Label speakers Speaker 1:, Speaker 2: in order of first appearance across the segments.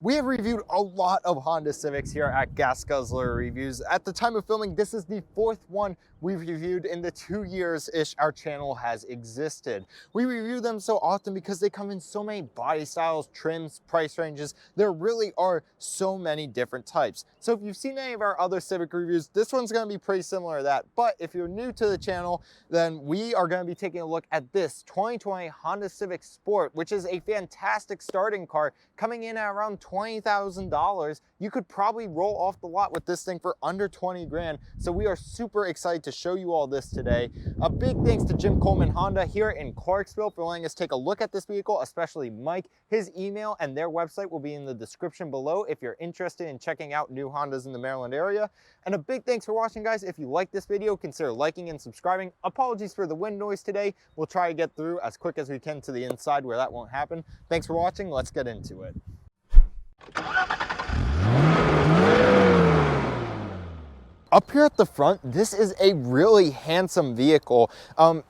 Speaker 1: We have reviewed a lot of Honda Civics here at Guzzler Reviews. At the time of filming, this is the fourth one we've reviewed in the 2 years-ish our channel has existed. We review them so often because they come in so many body styles, trims, price ranges. There really are so many different types. So if you've seen any of our other Civic reviews, this one's going to be pretty similar to that. But if you're new to the channel, then we are going to be taking a look at this 2020 Honda Civic Sport, which is a fantastic starting car coming in at around $20,000. You could probably roll off the lot with this thing for under 20 grand. So we are super excited to show you all this today. A big thanks to Jim Coleman Honda here in Clarksville for letting us take a look at this vehicle, especially Mike. His email and their website will be in the description below if you're interested in checking out new Hondas in the Maryland area. And a big thanks for watching, guys. If you like this video, consider liking and subscribing. Apologies for the wind noise today. We'll try to get through as quick as we can to the inside where that won't happen. Thanks for watching. Let's get into it. Up here at the front, this is a really handsome vehicle.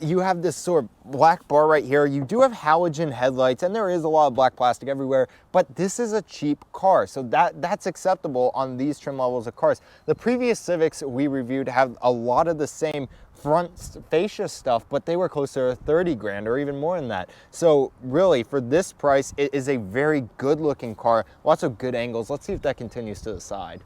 Speaker 1: You have this sort of black bar right here. You do have halogen headlights, and there is a lot of black plastic everywhere, but this is a cheap car, so that's acceptable on these trim levels of cars. The previous Civics we reviewed have a lot of the same front fascia stuff, but they were closer to 30 grand or even more than that. So really, for this price, it is a very good looking car. Lots of good angles. Let's see if that continues to the side.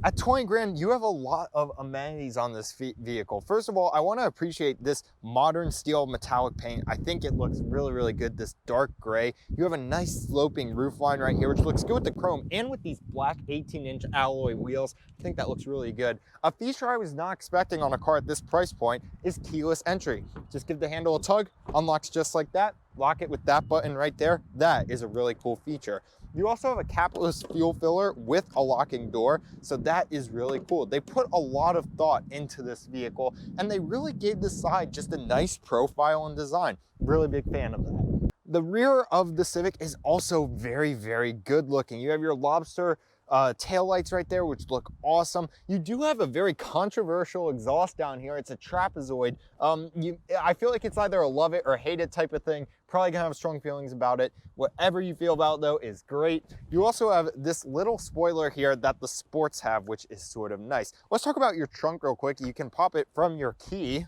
Speaker 1: At 20 grand, you have a lot of amenities on this vehicle. First of all, I want to appreciate this modern steel metallic paint. I think it looks really, really good, this dark gray. You have a nice sloping roof line right here, which looks good with the chrome and with these black 18-inch alloy wheels. I think that looks really good. A feature I was not expecting on a car at this price point is keyless entry. Just give the handle a tug, unlocks just like that. Lock it with that button right there. That is a really cool feature. You also have a capless fuel filler with a locking door, so that is really cool. They put a lot of thought into this vehicle, and they really gave the side just a nice profile and design. Really big fan of that. The rear of the Civic is also very, very good looking. You have your lobster tail lights right there, which look awesome. You do have a very controversial exhaust down here. It's a trapezoid. I feel like it's either a love it or hate it type of thing. Probably gonna have strong feelings about it. Whatever you feel about it, though, is great. You also have this little spoiler here that the Sports have, which is sort of nice. Let's talk about your trunk real quick. You can pop it from your key.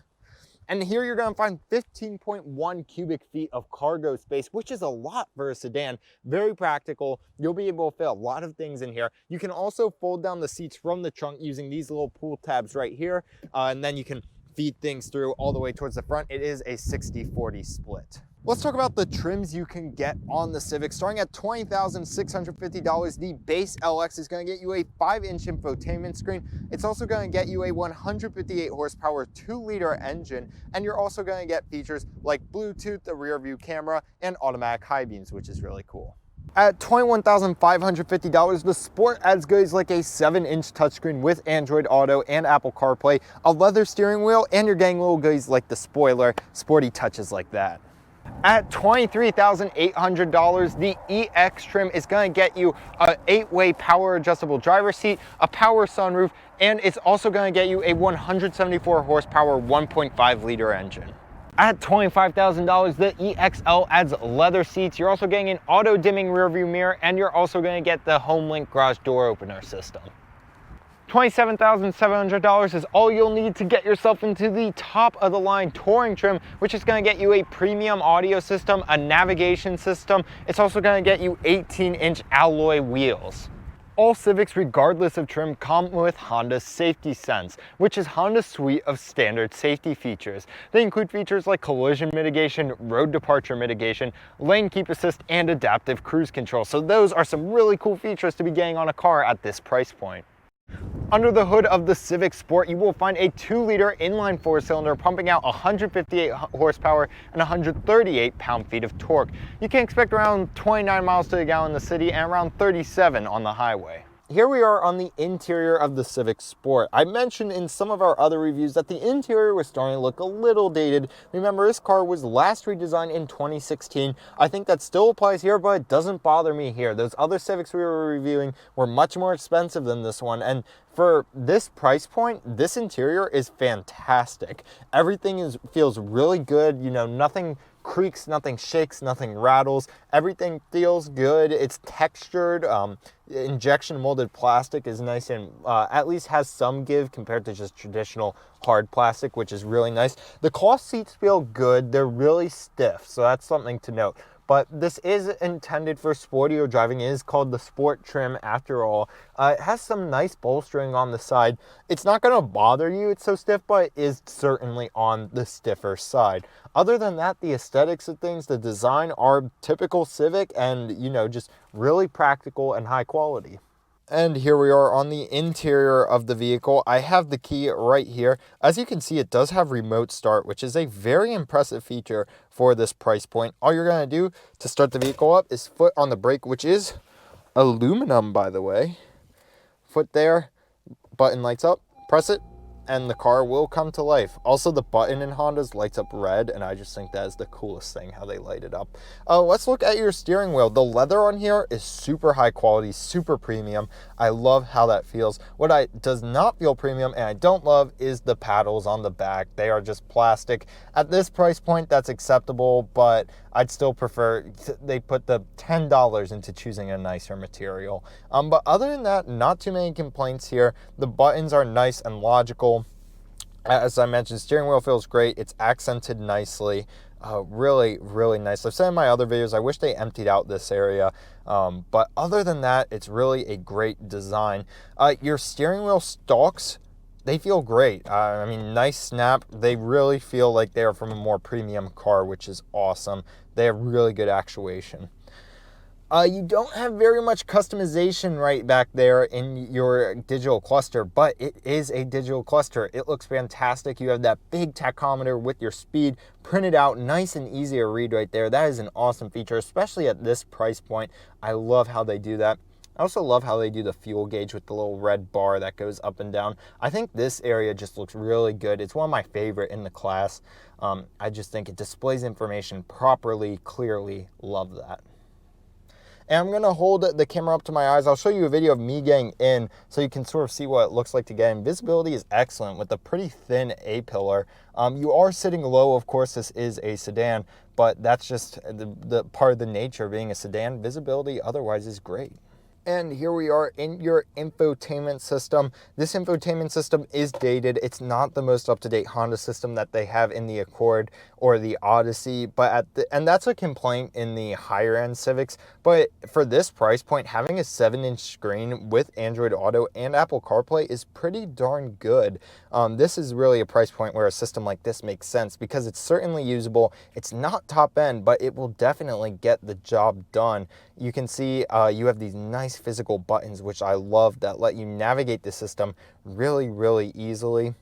Speaker 1: And here you're going to find 15.1 cubic feet of cargo space, which is a lot for a sedan. Very practical. You'll be able to fit a lot of things in here. You can also fold down the seats from the trunk using these little pull tabs right here. And then you can feed things through all the way towards the front. It is a 60-40 split. Let's talk about the trims you can get on the Civic. Starting at $20,650, the base LX is going to get you a 5-inch infotainment screen. It's also going to get you a 158 horsepower 2-liter engine, and you're also going to get features like Bluetooth, the rear view camera, and automatic high beams, which is really cool. At $21,550, the Sport adds goodies like a 7-inch touchscreen with Android Auto and Apple CarPlay, a leather steering wheel, and you're getting little goodies like the spoiler, sporty touches like that. At $23,800, the EX trim is going to get you an 8-way power adjustable driver's seat, a power sunroof, and it's also going to get you a 174 horsepower 1.5 liter engine. At $25,000, the EXL adds leather seats. You're also getting an auto dimming rear view mirror, and you're also going to get the HomeLink garage door opener system. $27,700 is all you'll need to get yourself into the top of the line touring trim, which is going to get you a premium audio system, a navigation system. It's also going to get you 18-inch alloy wheels. All Civics, regardless of trim, come with Honda Safety Sense, which is Honda's suite of standard safety features. They include features like collision mitigation, road departure mitigation, lane keep assist, and adaptive cruise control. So those are some really cool features to be getting on a car at this price point. Under the hood of the Civic Sport, you will find a 2-liter inline 4-cylinder pumping out 158 horsepower and 138 pound-feet of torque. You can expect around 29 miles to the gallon in the city and around 37 on the highway. Here we are on the interior of the Civic Sport. I mentioned in some of our other reviews that the interior was starting to look a little dated. Remember, this car was last redesigned in 2016. I think that still applies here, but it doesn't bother me here. Those other Civics we were reviewing were much more expensive than this one, and for this price point, this interior is fantastic. Everything feels really good. You know, nothing creaks, nothing shakes, nothing rattles. Everything feels good. It's textured. Injection molded plastic is nice and at least has some give compared to just traditional hard plastic, which is really nice. The cloth seats feel good. They're really stiff, so that's something to note. But this is intended for sportier driving. It is called the Sport trim after all. It has some nice bolstering on the side. It's not going to bother you, it's so stiff, but it is certainly on the stiffer side. Other than that, the aesthetics of things, the design are typical Civic and, you know, just really practical and high quality. And here we are on the interior of the vehicle. I have the key right here. As you can see, it does have remote start, which is a very impressive feature for this price point. All you're going to do to start the vehicle up is foot on the brake, which is aluminum, by the way. Foot there, button lights up, press it, and the car will come to life. Also, the button in Hondas lights up red, and I just think that is the coolest thing, how they light it up. Let's look at your steering wheel. The leather on here is super high quality, super premium. I love how that feels. What does not feel premium, and I don't love, is the paddles on the back. They are just plastic. At this price point, that's acceptable, but I'd still prefer they put the $10 into choosing a nicer material. But other than that, not too many complaints here. The buttons are nice and logical. As I mentioned, steering wheel feels great. It's accented nicely. Really, really nice. I've said in my other videos, I wish they emptied out this area. But other than that, it's really a great design. Your steering wheel stalks, they feel great. I mean, nice snap. They really feel like they are from a more premium car, which is awesome. They have really good actuation. You don't have very much customization right back there in your digital cluster, but it is a digital cluster. It looks fantastic. You have that big tachometer with your speed printed out, nice and easy to read right there. That is an awesome feature, especially at this price point. I love how they do that. I also love how they do the fuel gauge with the little red bar that goes up and down. I think this area just looks really good. It's one of my favorite in the class. I just think it displays information properly, clearly. Love that. And I'm going to hold the camera up to my eyes. I'll show you a video of me getting in so you can sort of see what it looks like to get in. Visibility is excellent with a pretty thin A-pillar. You are sitting low, of course. This is a sedan, but that's just the part of the nature of being a sedan. Visibility otherwise is great. And here we are in your infotainment system. This infotainment system is dated. It's not the most up-to-date Honda system that they have in the Accord or the Odyssey, but and that's a complaint in the higher end Civics. But for this price point, having a 7-inch screen with Android Auto and Apple CarPlay is pretty darn good. This is really a price point where a system like this makes sense because it's certainly usable. It's not top end, but it will definitely get the job done. You can see you have these nice physical buttons, which I love, that let you navigate the system really, really easily.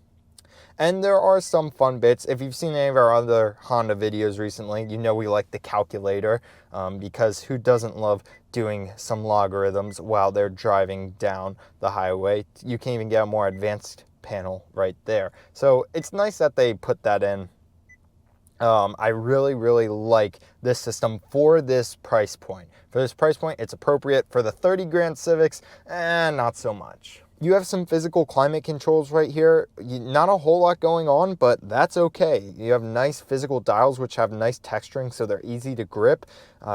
Speaker 1: And there are some fun bits. If you've seen any of our other Honda videos recently, you know we like the calculator because who doesn't love doing some logarithms while they're driving down the highway? You can even get a more advanced panel right there. So it's nice that they put that in. I really, really like this system for this price point. For this price point, it's appropriate. For the 30 grand Civics, not so much. You have some physical climate controls right here. Not a whole lot going on, but that's okay. You have nice physical dials, which have nice texturing, so they're easy to grip.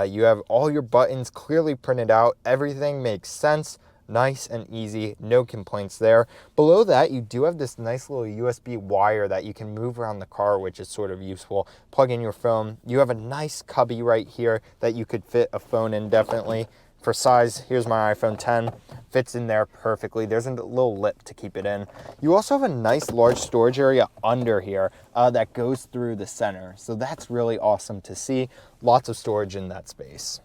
Speaker 1: You have all your buttons clearly printed out. Everything makes sense. Nice and easy, no complaints there. Below that, you do have this nice little USB wire that you can move around the car, which is sort of useful. Plug in your phone. You have a nice cubby right here that you could fit a phone in definitely. For size, here's my iPhone 10. Fits in there perfectly. There's a little lip to keep it in. You also have a nice large storage area under here that goes through the center. So that's really awesome to see. Lots of storage in that space.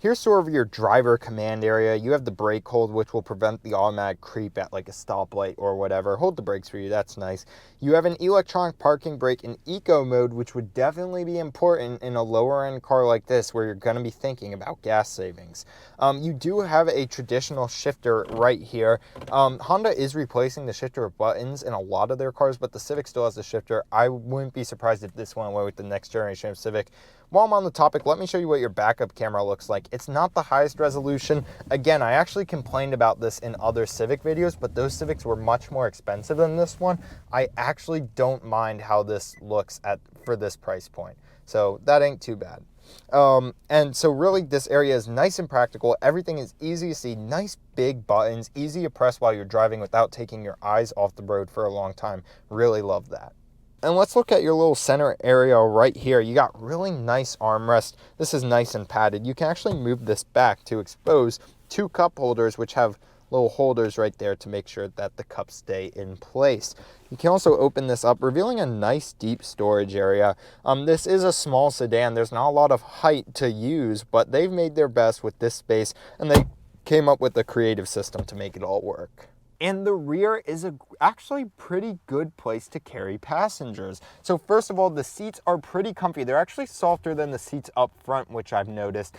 Speaker 1: Here's sort of your driver command area. You have the brake hold, which will prevent the automatic creep at like a stoplight or whatever. Hold the brakes for you, that's nice. You have an electronic parking brake in eco mode, which would definitely be important in a lower end car like this where you're gonna be thinking about gas savings. You do have a traditional shifter right here. Honda is replacing the shifter with buttons in a lot of their cars, but the Civic still has the shifter. I wouldn't be surprised if this went away with the next generation of Civic. While I'm on the topic, let me show you what your backup camera looks like. It's not the highest resolution. Again, I actually complained about this in other Civic videos, but those Civics were much more expensive than this one. I actually don't mind how this looks for this price point. So that ain't too bad. And so really this area is nice and practical. Everything is easy to see, nice big buttons, easy to press while you're driving without taking your eyes off the road for a long time. Really love that. And let's look at your little center area right here. You got really nice armrest. This is nice and padded. You can actually move this back to expose 2 cup holders, which have little holders right there to make sure that the cups stay in place. You can also open this up, revealing a nice deep storage area. This is a small sedan. There's not a lot of height to use, but they've made their best with this space, and they came up with a creative system to make it all work. And the rear is actually pretty good place to carry passengers. So first of all, the seats are pretty comfy. They're actually softer than the seats up front, which I've noticed.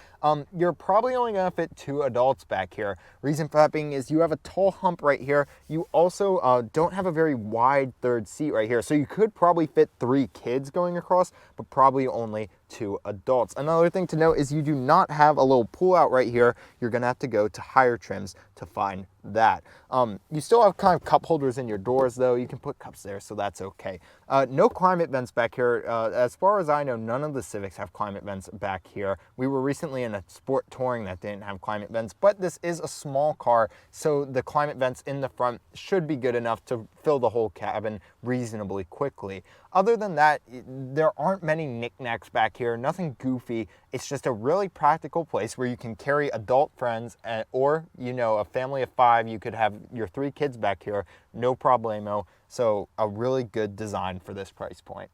Speaker 1: You're probably only gonna fit 2 adults back here. Reason for that being is you have a tall hump right here. You also don't have a very wide third seat right here. So you could probably fit 3 kids going across, but probably only 2 adults. Another thing to note is you do not have a little pull out right here. You're gonna have to go to higher trims to find that. You still have kind of cup holders in your doors though. You can put cups there, so that's okay. No climate vents back here. As far as I know, none of the Civics have climate vents back here. We were recently in a Sport Touring that didn't have climate vents, but this is a small car, so the climate vents in the front should be good enough to fill the whole cabin reasonably quickly. Other than that, there aren't many knickknacks back here, nothing goofy. It's just a really practical place where you can carry adult friends or, you know, a family of 5. You could have your 3 kids back here, no problemo. So a really good design for this price point.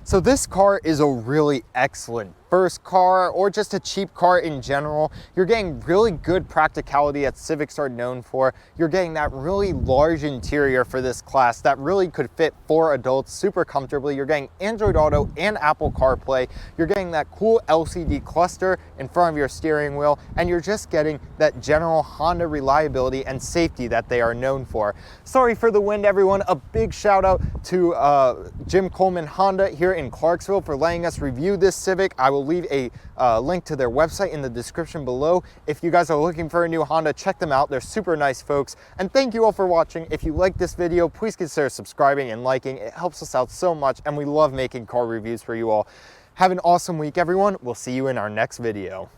Speaker 1: So this car is a really excellent first car, or just a cheap car in general. You're getting really good practicality that Civics are known for. You're getting that really large interior for this class that really could fit 4 adults super comfortably. You're getting Android Auto and Apple CarPlay. You're getting that cool LCD cluster in front of your steering wheel, and you're just getting that general Honda reliability and safety that they are known for. Sorry for the wind, everyone. A big shout out to Jim Coleman Honda here in Clarksville for letting us review this Civic. I will leave a link to their website in the description below. If you guys are looking for a new Honda, check them out. They're super nice folks. And thank you all for watching. If you like this video, please consider subscribing and liking. It helps us out so much, and we love making car reviews for you all. Have an awesome week, everyone. We'll see you in our next video.